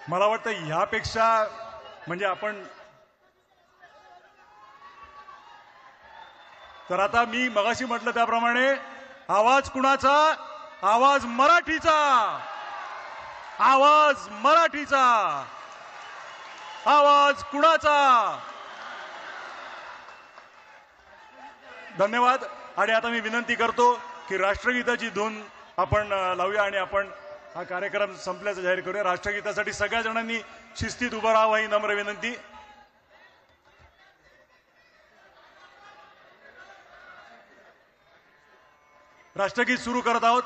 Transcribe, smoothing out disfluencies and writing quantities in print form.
मला वाटतं ह्यापेक्षा म्हणजे आपण तर आता मी मगाशी म्हटलं त्याप्रमाणे आवाज कुणाचा? आवाज मराठीचा, आवाज मराठीचा, आवाज कुणाचा? धन्यवाद. आणि आता मी विनंती करतो की राष्ट्रगीताची धून आपण लावूया आणि आपण हा कार्यक्रम संपल्याचं जाहीर करूया. राष्ट्रगीतासाठी सगळ्या जणांनी शिस्तीत उभं राहावं ही नम्र विनंती. राष्ट्रगीत सुरू करत आहोत.